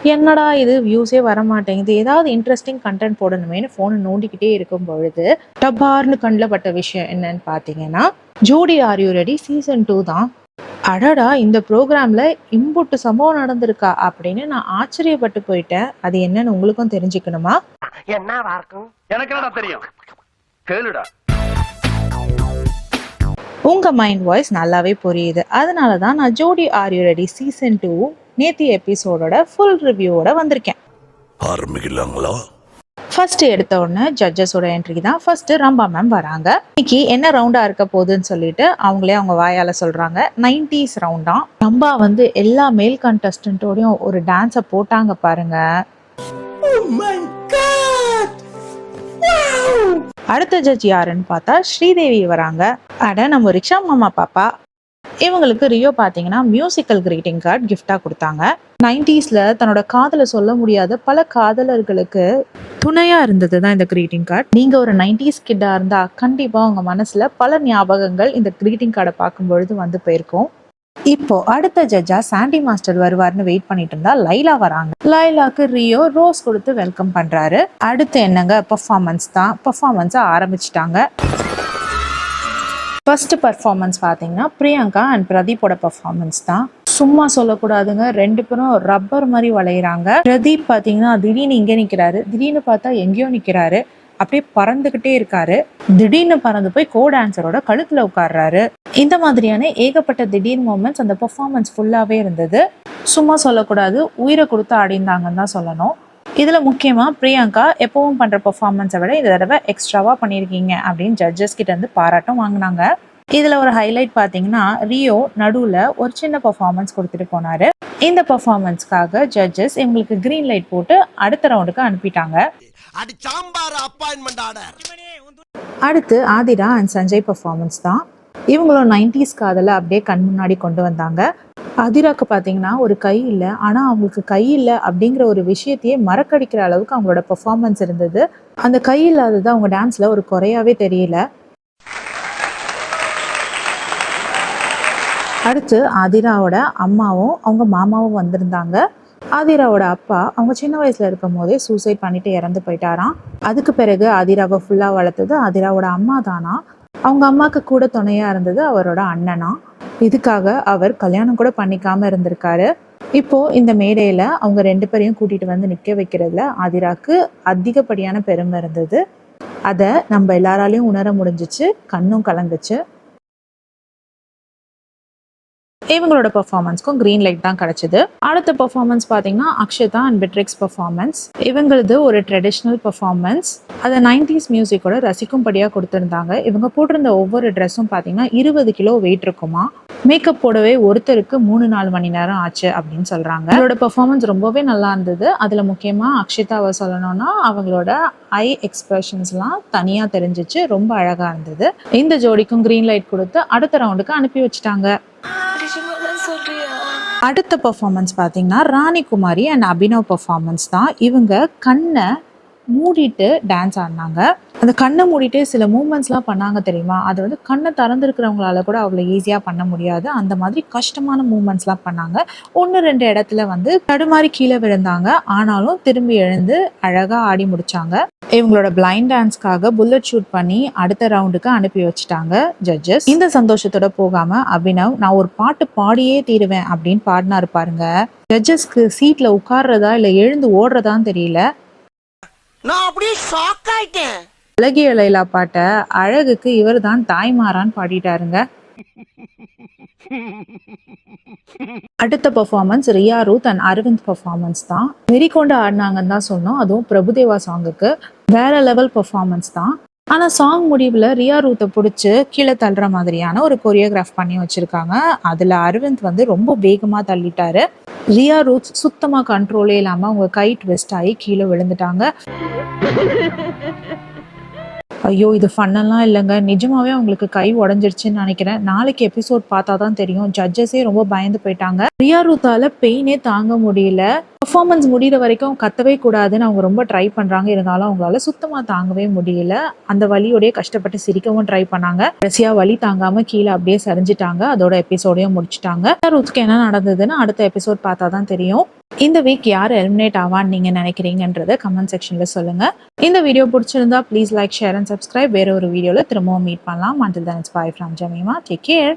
என்னடா இது வியூஸே வர மாட்டேங்குது, ஏதாவது இன்ட்ரெஸ்டிங் கண்டென்ட் போடணுமேனு ஃபோனை நோண்டிக்கிட்டே இருக்கும் பொழுது டப்பார்னு கண்ணில் பட்ட விஷயம் என்னன்னு பார்த்தீங்கன்னா, ஜோடி ஆர் யூ ரெடி சீசன் 2 தான். அடடா, இந்த ப்ரோக்ராம்ல இம்புட்டு சம்பவம் நடந்திருக்கா அப்படின்னு நான் ஆச்சரியப்பட்டு போயிட்டேன். அது என்னன்னு உங்களுக்கும் தெரிஞ்சுக்கணுமா? என்னவா இருக்கும்? எனக்கு என்னடா தெரியும், கேளுடா. உங்க மைண்ட் வாய்ஸ் நல்லாவே புரியுது. அதனால தான் நான் ஜோடி ஆர் யூ ரெடி சீசன் 2 நேத்தி எபிசோடோட ஃபுல் ரிவ்யூவோட வந்திருக்கேன். ஆரம்பிக்கலாங்களா? ஃபர்ஸ்ட் எடுத்த உடனே ஜட்ஜஸோட என்ட்ரி தான். ஃபர்ஸ்ட் ரம்பா மேம் வராங்க. இன்னைக்கு என்ன ரவுண்டா இருக்க போகுதுன்னு சொல்லிட்டு அவங்களே அவங்க வாயால சொல்றாங்க. 90s ரவுண்டா. ரம்பா வந்து எல்லா மேல் கண்டஸ்டன்ட்டோடையும் ஒரு டான்ஸை போட்டாங்க பாருங்க. அடுத்த ஜட்ஜ் யாருன்னு பார்த்தா ஸ்ரீதேவி வராங்க. அட, நம்ம ரிக்ஷா மாமா பாப்பா. இவங்களுக்கு ரியோ பார்த்தீங்கன்னா மியூசிக்கல் கிரீட்டிங் கார்டு கிஃப்டா கொடுத்தாங்க. 90ஸ்ல தன்னோட காதலை சொல்ல முடியாத பல காதலர்களுக்கு துணையா இருந்தது தான் இந்த கிரீட்டிங் கார்டு. நீங்க ஒரு 90s கிட்டா இருந்தா கண்டிப்பா உங்க மனசுல பல ஞாபகங்கள் இந்த கிரீட்டிங் கார்டை பார்க்கும் பொழுது வந்து போயிருக்கும். இப்போ அடுத்த ஜட்ஜா சாண்டி மாஸ்டர் வருவார்னு வெயிட் பண்ணிட்டு இருந்தா லைலா வராங்க. லைலாக்கு ரியோ ரோஸ் கொடுத்து வெல்கம் பண்றாரு. அடுத்து என்னங்க, பெர்ஃபார்மன்ஸ் தான். பெர்ஃபார்மன்ஸை ஆரம்பிச்சிட்டாங்க. ஃபர்ஸ்ட் பர்ஃபார்மன்ஸ் பார்த்தீங்கன்னா பிரியங்கா அண்ட் பிரதீப்போட பர்ஃபார்மன்ஸ் தான். சும்மா சொல்லக்கூடாதுங்க, ரெண்டு பேரும் ரப்பர் மாதிரி வளையிறாங்க. பிரதீப் பார்த்தீங்கன்னா திடீர்னு இங்கே நிற்கிறாரு, திடீர்னு பார்த்தா எங்கேயோ நிற்கிறாரு, அப்படியே பறந்துகிட்டே இருக்காரு. திடீர்னு பறந்து போய் கோ டான்சரோட கழுத்துல உட்கார்றாரு. இந்த மாதிரியான ஏகப்பட்ட திடீர் மூமெண்ட்ஸ் அந்த பெர்ஃபார்மன்ஸ் ஃபுல்லாவே இருந்தது. சும்மா சொல்லக்கூடாது, உயிரை கொடுத்து ஆடிந்தாங்கன்னு தான் சொல்லணும். இதுல முக்கியமா பிரியங்கா எப்பவும் பண்ற பெர்ஃபார்மன்ஸை விட இந்த தடவை எக்ஸ்ட்ராவா பண்ணியிருக்கீங்க அப்படின்னு ஜட்ஜஸ் கிட்ட இருந்து பாராட்டும் வாங்கினாங்க. இதுல ஒரு ஹைலைட் பாத்தீங்கன்னா ரியோ நடுவுல ஒரு சின்ன பெர்ஃபார்மன்ஸ் கொடுத்துட்டு போனாரு. இந்த பெர்ஃபார்மன்ஸ்க்காக ஜட்ஜஸ் இவங்களுக்கு கிரீன் லைட் போட்டு அடுத்த ரவுண்டுக்கு அனுப்பிட்டாங்க. அடுத்து ஆதிரா அண்ட் சஞ்சய் பெர்ஃபார்மன்ஸ் தான். இவங்களும் 90s காதலை அப்படியே கண் முன்னாடி கொண்டு வந்தாங்க. ஆதிராக்கு பார்த்தீங்கன்னா ஒரு கை இல்லை, ஆனால் அவங்களுக்கு கை இல்லை அப்படிங்கிற ஒரு விஷயத்தையே மறக்கடிக்கிற அளவுக்கு அவங்களோட பெர்ஃபார்மன்ஸ் இருந்தது. அந்த கை இல்லாதது அவங்க டான்ஸில் ஒரு குறையாவே தெரியல. அடுத்து ஆதிராவோட அம்மாவும் அவங்க மாமாவும் வந்திருந்தாங்க. ஆதிராவோட அப்பா அவங்க சின்ன வயசுல இருக்கும் போதே சூசைட் பண்ணிட்டு இறந்து போயிட்டாராம். அதுக்கு பிறகு ஆதிராவை ஃபுல்லா வளர்த்தது ஆதிராவோட அம்மா தானா. அவங்க அம்மாவுக்கு கூட துணையா இருந்தது அவரோட அண்ணனா. இதுக்காக அவர் கல்யாணம் கூட பண்ணிக்காம இருந்திருக்காரு. இப்போ இந்த மேடையில அவங்க ரெண்டு பேரையும் கூட்டிட்டு வந்து நிக்க வைக்கிறதுல ஆதிராக்கு அதிகப்படியான பெருமை இருந்தது. அதை நம்ம எல்லாராலையும் உணர முடிஞ்சிச்சு, கண்ணும் கலங்குச்சு. இவங்களோட பெர்ஃபார்மன்ஸ்க்கும் கிரீன் லைட் தான் கிடைச்சது. அடுத்த பெர்ஃபார்மன்ஸ் பார்த்தீங்கன்னா அக்ஷதா அண்ட் பெட்ரிக்ஸ் பெர்ஃபார்மன்ஸ். இவங்களது ஒரு ட்ரெடிஷ்னல் பெர்ஃபார்மன்ஸ். அதை 90s மியூசிக்கோட ரசிக்கும்படியாக கொடுத்துருந்தாங்க. இவங்க போட்டிருந்த ஒவ்வொரு ட்ரெஸ்ஸும் பார்த்தீங்கன்னா 20 கிலோ வெயிட் இருக்குமா. மேக்கப் போடவே ஒருத்தருக்கு 3-4 மணி நேரம் ஆச்சு அப்படின்னு சொல்றாங்க. அவங்களோட பெர்ஃபார்மன்ஸ் ரொம்பவே நல்லா இருந்தது. அதுல முக்கியமா அக்ஷிதாவை சொல்லணும்னா அவங்களோட ஐ எக்ஸ்பிரஷன்ஸ்லாம் தனியா தெரிஞ்சிச்சு, ரொம்ப அழகா இருந்தது. இந்த ஜோடிக்கும் கிரீன் லைட் கொடுத்து அடுத்த ரவுண்டுக்கு அனுப்பி வச்சுட்டாங்க. அடுத்த பெர்ஃபார்மன்ஸ் பார்த்தீங்கன்னா ராணி குமாரி அண்ட் அபினவ் பெர்ஃபார்மன்ஸ் தான். இவங்க கண்ணை மூடிட்டு டான்ஸ் ஆடினாங்க. அந்த கண்ணை மூடிட்டு சில மூமெண்ட்ஸ்லாம் பண்ணாங்க தெரியுமா. அது வந்து கண்ணை திறந்துருக்கிறவங்களால கூட அவ்வளோ ஈஸியாக பண்ண முடியாது. அந்த மாதிரி கஷ்டமான மூமெண்ட்ஸ்லாம் பண்ணாங்க. 1-2 இடத்துல வந்து தடுமாறி கீழே விழுந்தாங்க. ஆனாலும் திரும்பி எழுந்து அழகாக ஆடி முடிச்சாங்க. இவங்களோட பிளைண்ட் டான்ஸ்க்காக புல்லட் ஷூட் பண்ணி அடுத்த ரவுண்டுக்கு அனுப்பி வச்சுட்டாங்க ஜட்ஜஸ். இந்த சந்தோஷத்தோட போகாம அபினவ் நான் ஒரு பாட்டு பாடியே தீருவேன் அப்படின்னு பாடினாரு பாருங்க. ஜட்ஜஸ்க்கு சீட்ல உட்கார்றதா இல்லை எழுந்து ஓடுறதான்னு தெரியல. நான் அப்படியே ஷாக் ஆயிட்டேன். அழகிய லைலா பாட்ட அழகுக்கு இவர் தான் தாய்மாரான்னு பாடிட்டாருங்க. அடுத்த performance Riya Ruth and Aravind performance தான். வெறிக்கொண்டு ஆடினாங்கன்னு தான் சொன்னோம். அதுவும் பிரபுதேவா சாங்குக்கு வேற லெவல் பெர்ஃபார்மன்ஸ் தான். ஆனா சாங் முடிவுல ரியா ரூத்தை பிடிச்சி கீழே தள்ளுற மாதிரியான ஒரு கொரியோகிராஃப் பண்ணி வச்சிருக்காங்க. அதுல அரவிந்த் வந்து ரொம்ப வேகமா தள்ளிட்டாரு. ரியா ரூத் சுத்தமா கண்ட்ரோலே இல்லாம அவங்க கை ட்விஸ்ட் ஆகி கீழே விழுந்துட்டாங்க. ஐயோ, இது ஃபன்னெல்லாம் இல்லைங்க, நிஜமாவே அவங்களுக்கு கை உடஞ்சிருச்சுன்னு நினைக்கிறேன். நாளைக்கு எபிசோட் பார்த்தா தான் தெரியும். ஜட்ஜஸே ரொம்ப பயந்து போயிட்டாங்க. ரியா ரூத்தால பெயினே தாங்க முடியல. பெர்ஃபார்மன்ஸ் முடிகிற வரைக்கும் கத்தவே கூடாதுன்னு அவங்க ரொம்ப ட்ரை பண்றாங்க. இருந்தாலும் அவங்களால சுத்தமா தாங்கவே முடியல. அந்த வலியோடய கஷ்டப்பட்டு சிரிக்கவும் ட்ரை பண்ணாங்க. கடைசியா வலி தாங்காம கீழே அப்படியே சரிஞ்சிட்டாங்க. அதோட எபிசோடையும் முடிச்சுட்டாங்க. ரியா ரூத்துக்கு என்ன நடந்ததுன்னு அடுத்த எபிசோட் பார்த்தா தான் தெரியும். இந்த வீக் யார் எலிமினேட் ஆவான்னு நீங்கள் நினைக்கிறீங்கன்றத கமெண்ட் செக்ஷனில் சொல்லுங்கள். இந்த வீடியோ பிடிச்சிருந்தா please like, share and subscribe. வேற ஒரு வீடியோவில் திரும்பவும் மீட் பண்ணலாம். Until then, it's bye from Jamima. Take care.